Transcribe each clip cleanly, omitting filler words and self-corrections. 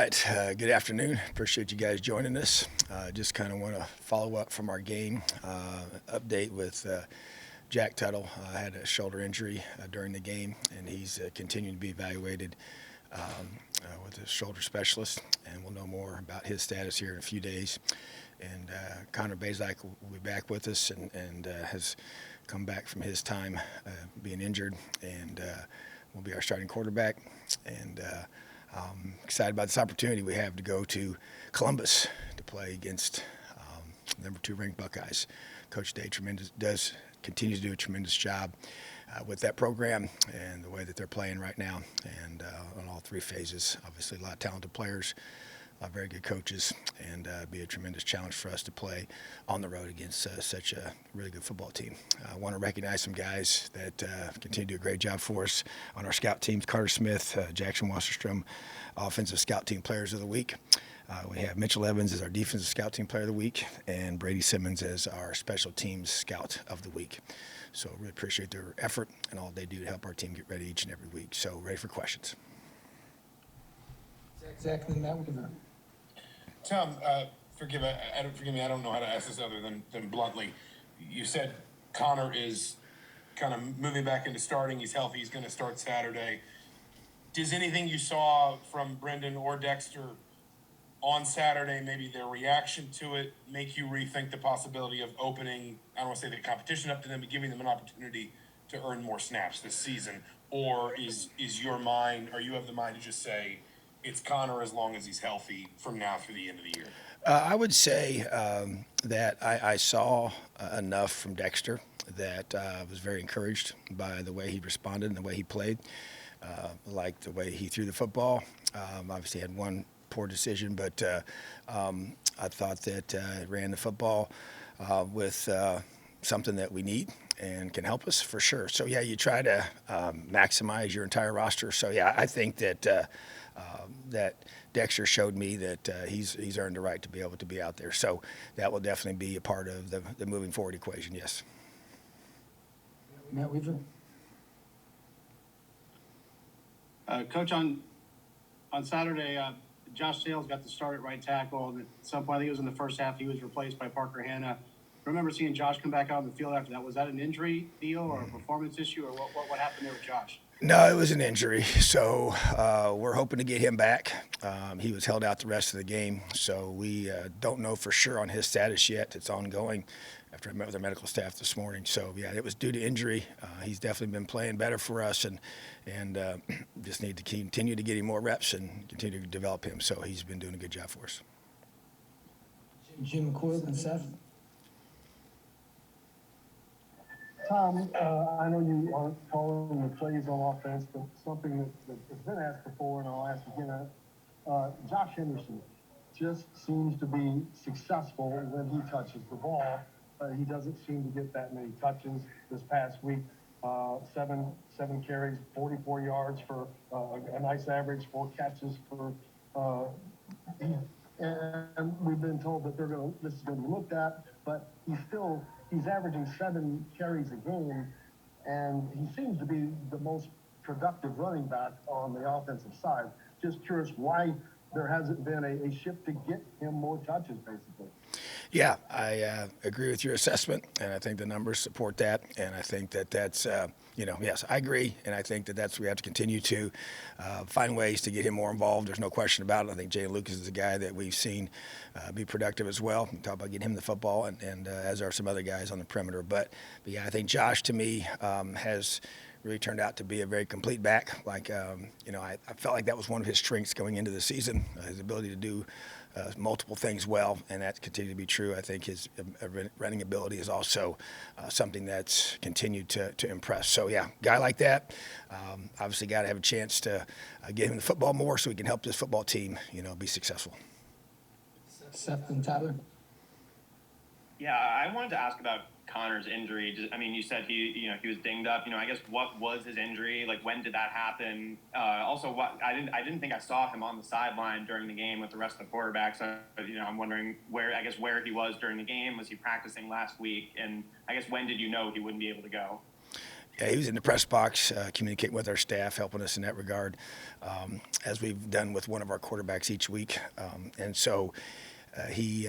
right. Good afternoon. Appreciate you guys joining us. Just kind of want to follow up from our game update with Jack Tuttle. Had a shoulder injury during the game, and he's continuing to be evaluated with a shoulder specialist, and we'll know more about his status here in a few days. And Connor Bazak will be back with us and has come back from his time being injured and will be our starting quarterback. And excited about this opportunity we have to go to Columbus to play against number 2 ranked Buckeyes. Coach Day continues to do a tremendous job with that program and the way that they're playing right now, and on all 3 phases. Obviously, a lot of talented players, very good coaches, and be a tremendous challenge for us to play on the road against such a really good football team. I want to recognize some guys that continue to do a great job for us on our scout teams. Carter Smith, Jackson Wasserstrom, Offensive Scout Team Players of the Week. We have Mitchell Evans as our Defensive Scout Team Player of the Week, and Brady Simmons as our Special Teams Scout of the Week. So really appreciate their effort and all they do to help our team get ready each and every week. So ready for questions. Zach, then that would Tom, forgive me. I don't know how to ask this other than bluntly. You said Connor is kind of moving back into starting. He's healthy. He's going to start Saturday. Does anything you saw from Brendan or Dexter on Saturday, maybe their reaction to it, make you rethink the possibility of opening, I don't want to say the competition up to them, but giving them an opportunity to earn more snaps this season? Or is your mind, or you have the mind to just say, it's Connor as long as he's healthy from now through the end of the year? I would say that I saw enough from Dexter that I was very encouraged by the way he responded and the way he played. Like the way he threw the football. Obviously had one poor decision, but I thought that ran the football with something that we need and can help us for sure. So yeah, you try to maximize your entire roster. So yeah, I think that that Dexter showed me that he's earned the right to be able to be out there. So that will definitely be a part of the moving forward equation. Yes. Matt Weaver. Coach, on Saturday, Josh Sales got the start at right tackle, and at some point, I think it was in the first half, he was replaced by Parker Hanna. I remember seeing Josh come back out on the field after that. Was that an injury deal or a performance issue, or what happened there with Josh? No, it was an injury. So we're hoping to get him back. He was held out the rest of the game, so we don't know for sure on his status yet. It's ongoing after I met with our medical staff this morning. So, yeah, it was due to injury. He's definitely been playing better for us, and just need to continue to get him more reps and continue to develop him. So he's been doing a good job for us. Jim McCoy and Seth. Tom, I know you aren't calling the plays on offense, but something that has been asked before, and I'll ask again. Josh Henderson just seems to be successful when he touches the ball. He doesn't seem to get that many touches this past week. Seven carries, 44 yards for a nice average, 4 catches for. And we've been told that this is going to be looked at, but he's averaging 7 carries a game, and he seems to be the most productive running back on the offensive side. Just curious why there hasn't been a shift to get him more touches, basically. Yeah, I agree with your assessment, and I think the numbers support that. And I think that that's, yes, I agree. And I think that we have to continue to find ways to get him more involved. There's no question about it. I think Jay Lucas is a guy that we've seen be productive as well. We talk about getting him the football, and as are some other guys on the perimeter. But yeah, I think Josh, to me, has really turned out to be a very complete back. I felt like that was one of his strengths going into the season, his ability to do multiple things well, and that's continued to be true. I think his running ability is also something that's continued to impress. So, yeah, guy like that, obviously got to have a chance to get him the football more so he can help this football team, be successful. Seth and Tyler. Yeah, I wanted to ask about Connor's injury. I mean, you said he was dinged up. I guess what was his injury? Like, when did that happen? Also, I didn't think I saw him on the sideline during the game with the rest of the quarterbacks. So, I'm wondering where he was during the game. Was he practicing last week? And I guess when did you know he wouldn't be able to go? Yeah, he was in the press box, communicating with our staff, helping us in that regard, as we've done with one of our quarterbacks each week. And so he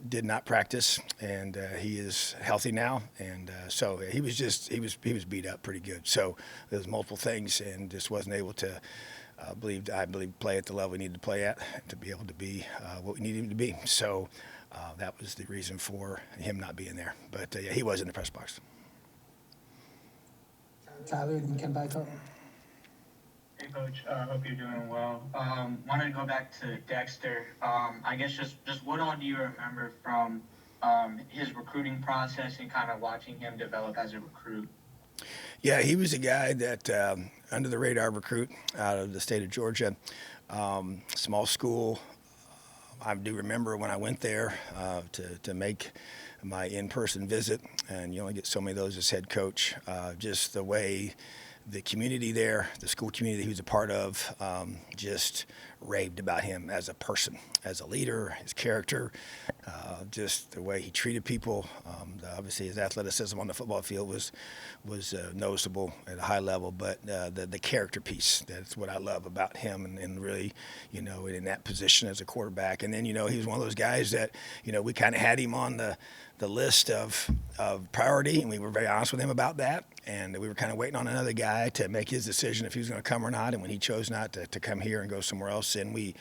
did not practice, and he is healthy now. And so he was beat up pretty good. So there's multiple things, and just wasn't able to. I believe play at the level we needed to play at to be able to be what we needed him to be. So that was the reason for him not being there. But yeah, he was in the press box. Tyler, then Ken Byco. Hey, Coach. Hope you're doing well. Wanted to go back to Dexter. I guess just what all do you remember from his recruiting process and kind of watching him develop as a recruit? Yeah, he was a guy that under the radar recruit out of the state of Georgia, small school. I do remember when I went there to make my in-person visit, and you only get so many of those as head coach. Just the way the community there, the school community he was a part of, just raved about him as a person, as a leader, his character, just the way he treated people. Obviously, his athleticism on the football field was noticeable at a high level, but the character piece, that's what I love about him, and really, in that position as a quarterback. And then, he was one of those guys that, we kind of had him on the list of priority, and we were very honest with him about that. And we were kind of waiting on another guy to make his decision if he was going to come or not. And when he chose not to come here and go somewhere else, then we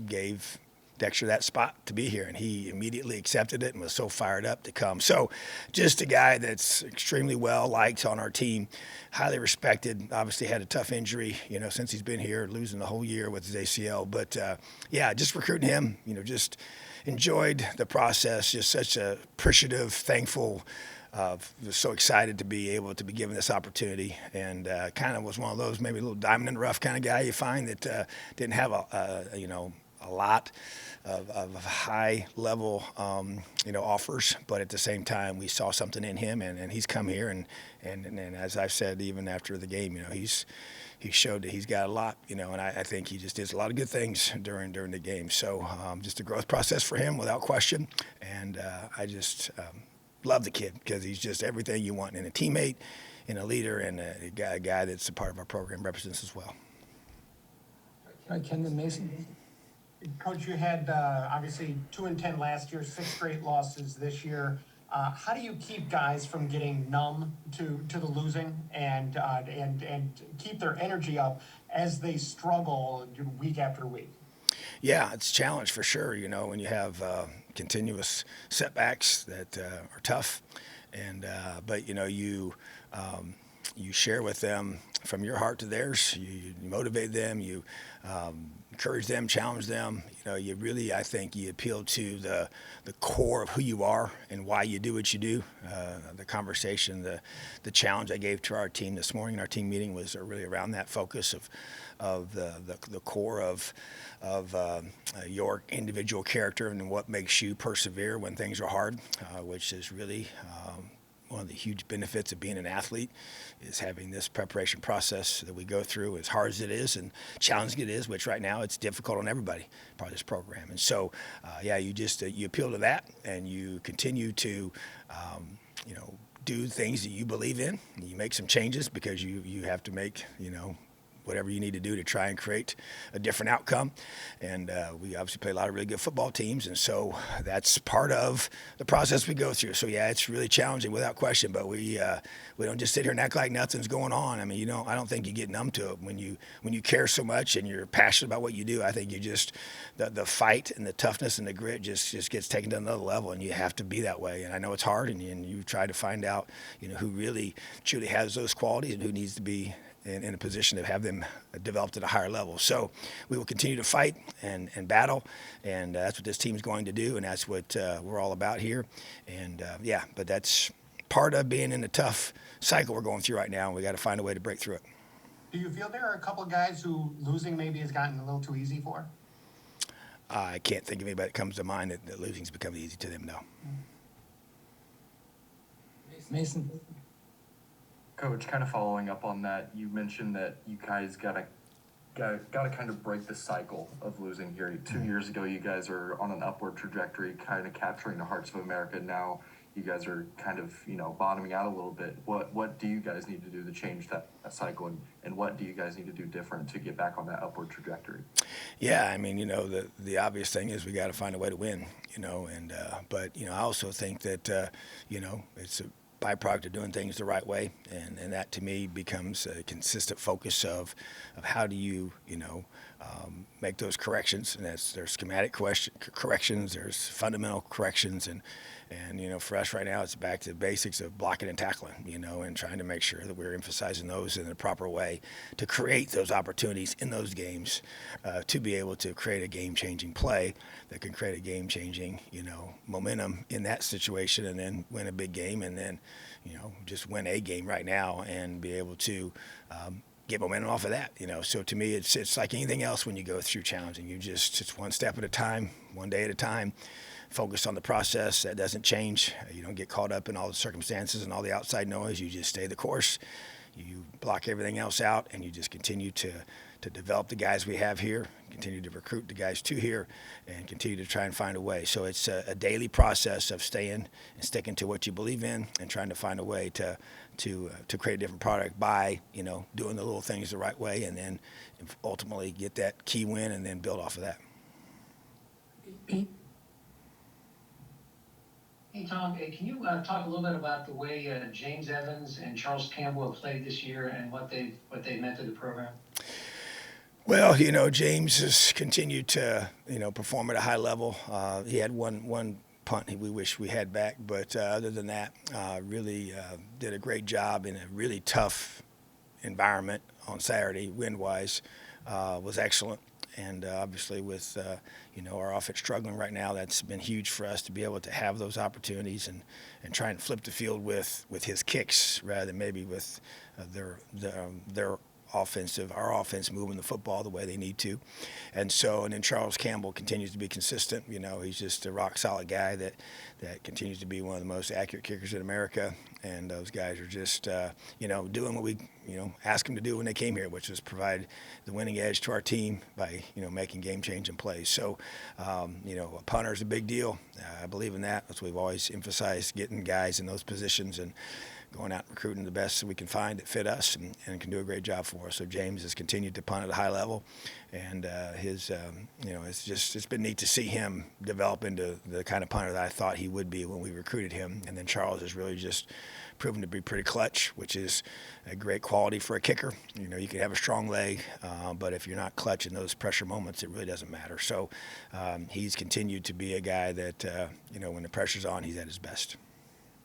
gave Dexter that spot to be here, and he immediately accepted it and was so fired up to come. So just a guy that's extremely well liked on our team, highly respected. Obviously had a tough injury, since he's been here, losing the whole year with his ACL. But yeah, just recruiting him, just enjoyed the process. Just such a appreciative, thankful. Was so excited to be able to be given this opportunity, and kind of was one of those maybe a little diamond in the rough kind of guy you find that didn't have a lot of high level offers, but at the same time we saw something in him, and he's come here and as I've said even after the game, he showed that he's got a lot, and I think he just did a lot of good things during the game. So just a growth process for him without question, and I just love the kid because he's just everything you want in a teammate, in a leader, and a guy that's a part of our program, represents as well. All right, Ken, then Mason. Coach, you had obviously 2-10 last year, 6 straight losses this year. How do you keep guys from getting numb to the losing and keep their energy up as they struggle week after week? Yeah, it's a challenge for sure, when you have continuous setbacks that are tough, and but you share with them from your heart to theirs. You motivate them, you encourage them, challenge them. You really, I think, you appeal to the core of who you are and why you do what you do. The conversation, the challenge I gave to our team this morning in our team meeting was really around that focus of the core of your individual character and what makes you persevere when things are hard, which is really one of the huge benefits of being an athlete, is having this preparation process that we go through, as hard as it is and challenging it is, which right now it's difficult on everybody, part of this program. And so, yeah, you just you appeal to that, and you continue to, do things that you believe in. And you make some changes because you have to make, whatever you need to do to try and create a different outcome. And we obviously play a lot of really good football teams, and so that's part of the process we go through. So yeah, it's really challenging without question, but we don't just sit here and act like nothing's going on. I mean, I don't think you get numb to it when you care so much and you're passionate about what you do. I think you just the fight and the toughness and the grit just gets taken to another level, and you have to be that way. And I know it's hard, and you try to find out who really truly has those qualities and who needs to be in a position to have them developed at a higher level. So we will continue to fight and battle, and that's what this team is going to do, and that's what we're all about here. And yeah, but that's part of being in the tough cycle we're going through right now, and we got to find a way to break through it. Do you feel there are a couple of guys who losing maybe has gotten a little too easy for? I can't think of anybody that comes to mind that losing's become easy to them, no. Mason. Coach, kind of following up on that, you mentioned that you guys gotta kind of break the cycle of losing here. 2 years ago, you guys are on an upward trajectory, kind of capturing the hearts of America. Now you guys are kind of, bottoming out a little bit. What do you guys need to do to change that cycle, and what do you guys need to do different to get back on that upward trajectory? Yeah, I mean, the obvious thing is we got to find a way to win, but I also think that, it's a byproduct of doing things the right way, and that to me becomes a consistent focus of how do you, make those corrections, and there's schematic corrections, there's fundamental corrections, and for us right now, it's back to the basics of blocking and tackling, and trying to make sure that we're emphasizing those in the proper way to create those opportunities in those games, to be able to create a game-changing play that can create a game-changing, momentum in that situation, and then win a big game, and then, just win a game right now and be able to get momentum off of that. So to me, it's like anything else when you go through challenging. It's one step at a time, one day at a time. Focus on the process. That doesn't change. You don't get caught up in all the circumstances and all the outside noise. You just stay the course. You block everything else out, and you just continue to develop the guys we have here, continue to recruit the guys to here, and continue to try and find a way. So it's a daily process of staying and sticking to what you believe in and trying to find a way to create a different product by, doing the little things the right way, and then ultimately get that key win and then build off of that. Hey, Tom, can you talk a little bit about the way James Evans and Charles Campbell have played this year and what they've meant to the program? Well, James has continued to, perform at a high level. He had one punt we wish we had back, but other than that, really did a great job in a really tough environment on Saturday, wind-wise, was excellent. And obviously with, our offense struggling right now, that's been huge for us to be able to have those opportunities and try and flip the field with his kicks rather than maybe with their our offense moving the football the way they need to. And then Charles Campbell continues to be consistent. He's just a rock solid guy that continues to be one of the most accurate kickers in America. And those guys are just, doing what we, asked them to do when they came here, which is provide the winning edge to our team by, making game-changing plays. So, a punter is a big deal. I believe in that. That's what we've always emphasized, getting guys in those positions and going out and recruiting the best that we can find that fit us and can do a great job for us. So James has continued to punt at a high level, and it's been neat to see him develop into the kind of punter that I thought he would be when we recruited him. And then Charles has really just proven to be pretty clutch, which is a great quality for a kicker. You can have a strong leg, but if you're not clutch in those pressure moments, it really doesn't matter. So he's continued to be a guy that, when the pressure's on, he's at his best.